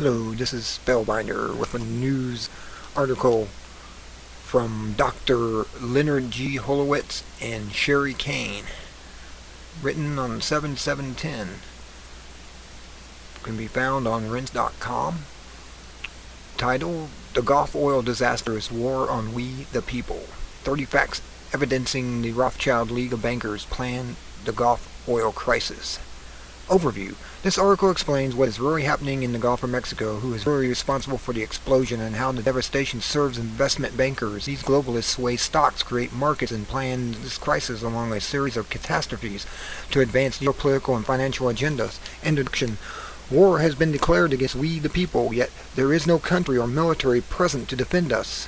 Hello, this is Spellbinder with a news article from Dr. Leonard G. Holowitz and Sherry Kane, written on 7/7/10. Can be found on rense.com. Title: The Gulf Oil Disastrous War on We the People. 30 facts evidencing the Rothschild League of Bankers plan the Gulf oil crisis. Overview. This article explains what is really happening in the Gulf of Mexico, who is really responsible for the explosion, and how the devastation serves investment bankers. These globalists sway stocks, create markets, and plan this crisis along a series of catastrophes to advance geopolitical and financial agendas. Introduction. War has been declared against we the people, yet there is no country or military present to defend us.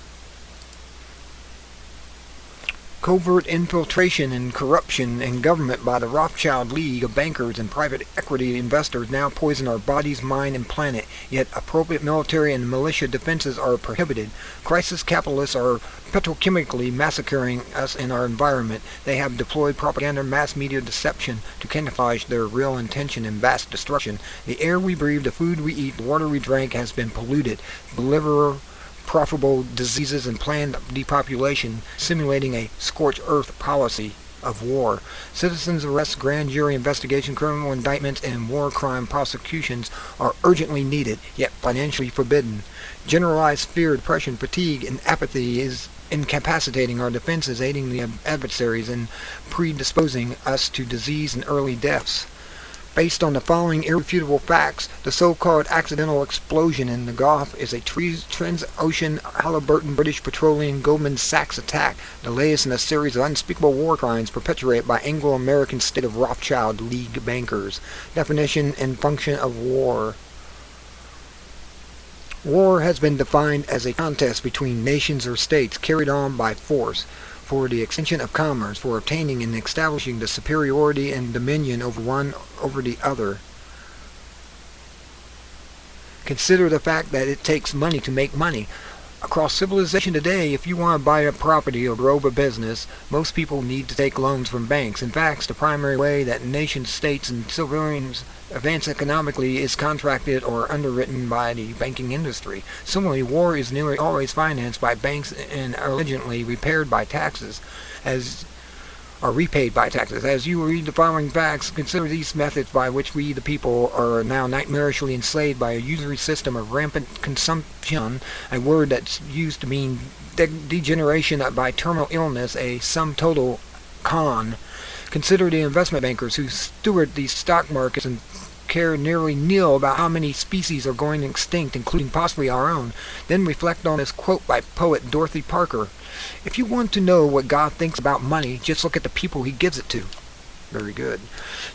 Covert infiltration and corruption in government by the Rothschild League of Bankers and private equity investors now poison our bodies, mind, and planet, yet appropriate military and militia defenses are prohibited. Crisis capitalists are petrochemically massacring us in our environment. They have deployed propaganda, mass media deception to camouflage their real intention and vast destruction. The air we breathe, the food we eat, the water we drink has been polluted. Deliver profitable diseases and planned depopulation, simulating a scorched earth policy of war. Citizens arrests, grand jury investigation, criminal indictments, and war crime prosecutions are urgently needed, yet financially forbidden. Generalized fear, depression, fatigue, and apathy is incapacitating our defenses, aiding the adversaries, and predisposing us to disease and early deaths. Based on the following irrefutable facts, the so-called accidental explosion in the Gulf is a Transocean Halliburton British Petroleum Goldman Sachs attack, the latest in a series of unspeakable war crimes perpetrated by Anglo-American state of Rothschild League bankers. Definition and function of war. War has been defined as a contest between nations or states carried on by force, for the extension of commerce, for obtaining and establishing the superiority and dominion over one over the other. Consider the fact that it takes money to make money. Across civilization today, if you want to buy a property or grow a business, most people need to take loans from banks. In fact, the primary way that nations, states, and civilians advance economically is contracted or underwritten by the banking industry. Similarly, war is nearly always financed by banks and allegedly repaired by taxes, repaid by taxes. As you read the following facts, consider these methods by which we, the people, are now nightmarishly enslaved by a usury system of rampant consumption, a word that's used to mean degeneration by terminal illness, a sum total con. Consider the investment bankers who steward these stock markets and care nearly nil about how many species are going extinct, including possibly our own. Then reflect on this quote by poet Dorothy Parker: "If you want to know what God thinks about money, just look at the people he gives it to." Very good.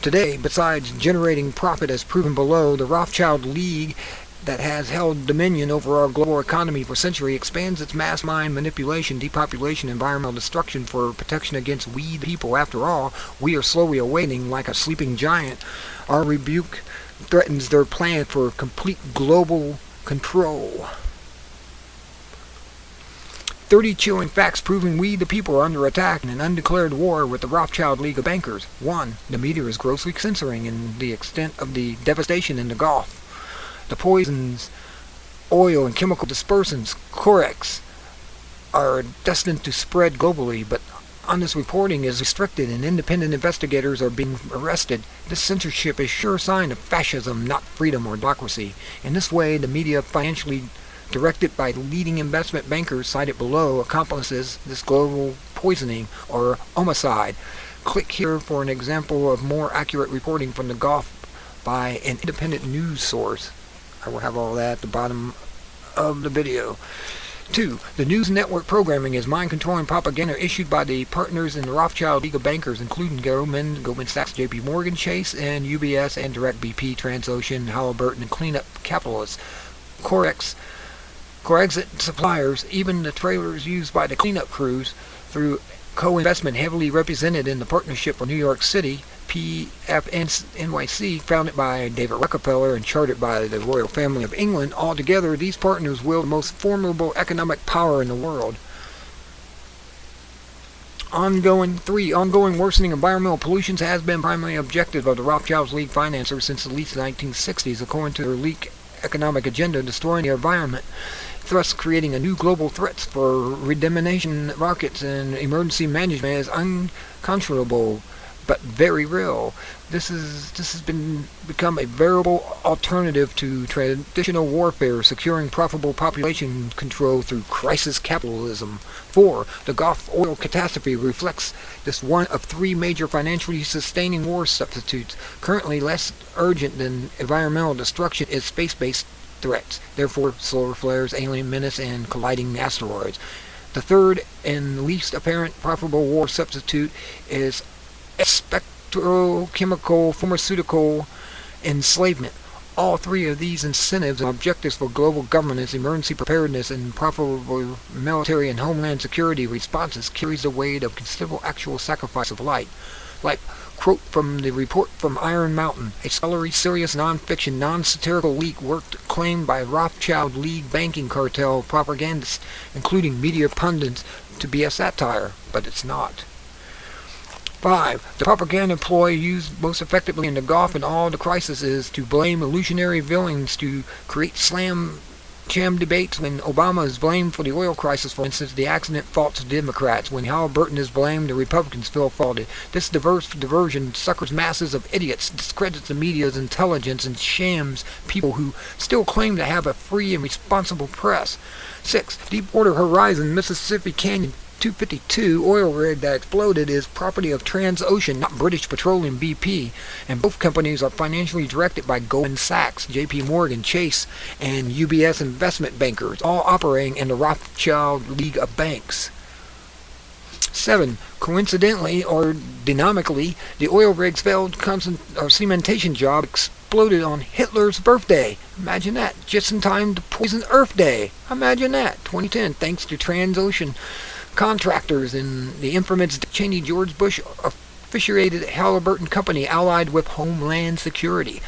Today, besides generating profit as proven below, the Rothschild League that has held dominion over our global economy for centuries expands its mass mind manipulation, depopulation, environmental destruction for protection against we the people. After all, we are slowly awakening like a sleeping giant. Our rebuke threatens their plan for complete global control. 30 chilling facts proving we the people are under attack in an undeclared war with the Rothschild League of Bankers. 1. The media is grossly censoring in the extent of the devastation in the Gulf. The poisons, oil, and chemical dispersants, Corex, are destined to spread globally, but honest reporting is restricted and independent investigators are being arrested. This censorship is a sure sign of fascism, not freedom or democracy. In this way, the media, financially directed by leading investment bankers cited below, accomplishes this global poisoning or homicide. Click here for an example of more accurate reporting from the Gulf by an independent news source. I will have all that at the bottom of the video. 2. The news network programming is mind-controlling propaganda issued by the partners in the Rothschild League of Bankers, including Goldman Sachs, JP Morgan Chase, and UBS, and Direct BP, Transocean, Halliburton, and cleanup capitalists. Corex suppliers, even the trailers used by the cleanup crews, through co-investment heavily represented in the Partnership for New York City, PFNYC, founded by David Rockefeller and chartered by the royal family of England. Altogether, these partners wield the most formidable economic power in the world. Ongoing worsening environmental pollution has been primary objective of the Rothschild League financiers since at least the 1960s, according to their leak economic agenda, destroying the environment, thus creating a new global threats for redemption markets and emergency management is unconscionable but very real. This has become a veritable alternative to traditional warfare, securing profitable population control through crisis capitalism. 4. The Gulf oil catastrophe reflects this one of three major financially sustaining war substitutes. Currently less urgent than environmental destruction is space-based threats, therefore solar flares, alien menace, and colliding asteroids. The third and least apparent profitable war substitute is spectrochemical pharmaceutical enslavement. All three of these incentives and objectives for global governance, emergency preparedness, and profitable military and homeland security responses carries the weight of considerable actual sacrifice of life. Like, quote from the report from Iron Mountain, a scholarly, serious, non-fiction, non-satirical leak work claimed by Rothschild League banking cartel propagandists, including media pundits, to be a satire, but it's not. 5. The propaganda ploy used most effectively in the Gulf and all the crises is to blame illusionary villains to create sham debates. When Obama is blamed for the oil crisis, for instance, the accident falls to Democrats. When Halliburton is blamed, the Republicans feel faulted. This diversion suckers masses of idiots, discredits the media's intelligence, and shams people who still claim to have a free and responsible press. 6. Deepwater Horizon, Mississippi Canyon 252 oil rig that exploded is property of Transocean, not British Petroleum BP, and both companies are financially directed by Goldman Sachs, JP Morgan, Chase, and UBS investment bankers, all operating in the Rothschild League of banks. 7. Coincidentally or dynamically, the oil rig's failed cementation job exploded on Hitler's birthday. Imagine that. Just in time to poison Earth Day. Imagine that. 2010, thanks to Transocean contractors and the infamous Dick Cheney George Bush officiated Halliburton Company allied with Homeland Security.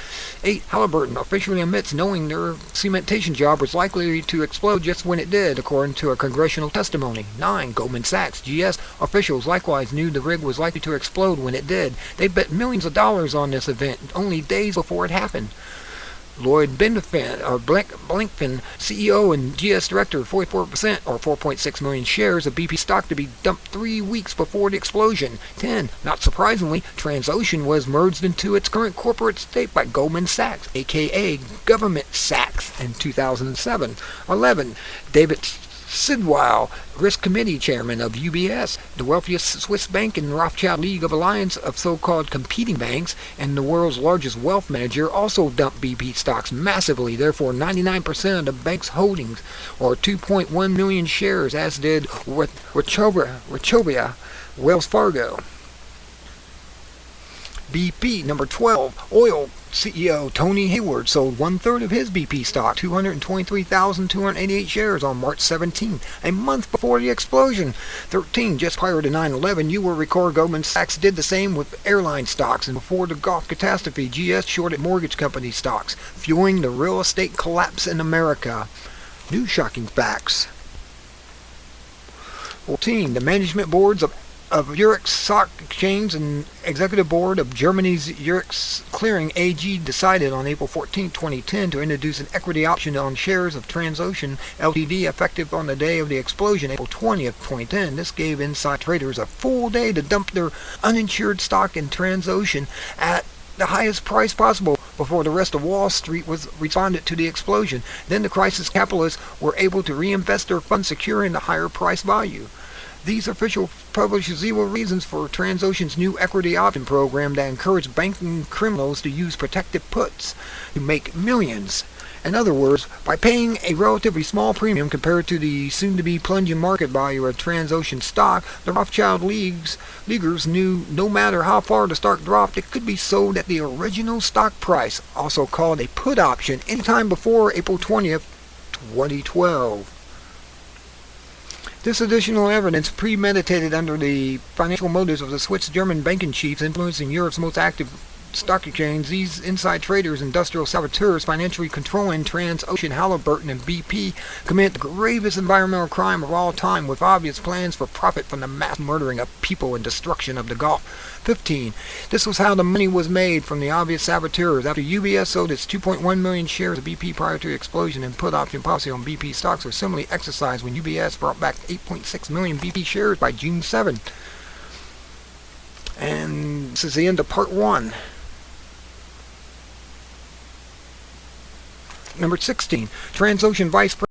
8. Halliburton officially admits knowing their cementation job was likely to explode just when it did, according to a congressional testimony. 9. Goldman Sachs GS officials likewise knew the rig was likely to explode when it did. They bet millions of dollars on this event only days before it happened. Lloyd Blankfein, CEO and GS director, 44% or 4.6 million shares of BP stock to be dumped 3 weeks before the explosion. 10. Not surprisingly, Transocean was merged into its current corporate state by Goldman Sachs, aka Government Sachs, in 2007. 11. David Sidwell, Risk Committee Chairman of UBS, the wealthiest Swiss bank in the Rothschild League of Alliance of so-called competing banks, and the world's largest wealth manager, also dumped BP stocks massively, therefore 99% of the bank's holdings, or 2.1 million shares, as did Wachovia, Wells Fargo. BP, number 12, oil CEO Tony Hayward sold one-third of his BP stock, 223,288 shares, on March 17, a month before the explosion. 13, just prior to 9/11, you will recall Goldman Sachs did the same with airline stocks, and before the Gulf catastrophe, GS shorted mortgage company stocks, fueling the real estate collapse in America. New shocking facts. 14, the management boards of Eurex Stock Exchange and Executive Board of Germany's Eurex Clearing AG decided on April 14, 2010 to introduce an equity option on shares of Transocean Ltd. Effective on the day of the explosion, April 20th, 2010. This gave inside traders a full day to dump their uninsured stock in Transocean at the highest price possible before the rest of Wall Street responded to the explosion. Then the crisis capitalists were able to reinvest their funds, securing the higher price value. These officials published 0 reasons for Transocean's new equity option program that encouraged banking criminals to use protected puts to make millions. In other words, by paying a relatively small premium compared to the soon-to-be plunging market value of Transocean stock, the Rothschild Leaguers knew no matter how far the stock dropped, it could be sold at the original stock price, also called a put option, anytime before April 20th, 2012. This additional evidence, premeditated under the financial motives of the Swiss German banking chiefs influencing Europe's most active Stock Exchange, these inside traders, industrial saboteurs, financially controlling Transocean, Halliburton, and BP, commit the gravest environmental crime of all time with obvious plans for profit from the mass murdering of people and destruction of the Gulf. 15. This was how the money was made from the obvious saboteurs. After UBS sold its 2.1 million shares of BP prior to the explosion, and put option policy on BP stocks were similarly exercised when UBS brought back 8.6 million BP shares by June 7. And this is the end of part 1. Number 16. Transocean Vice President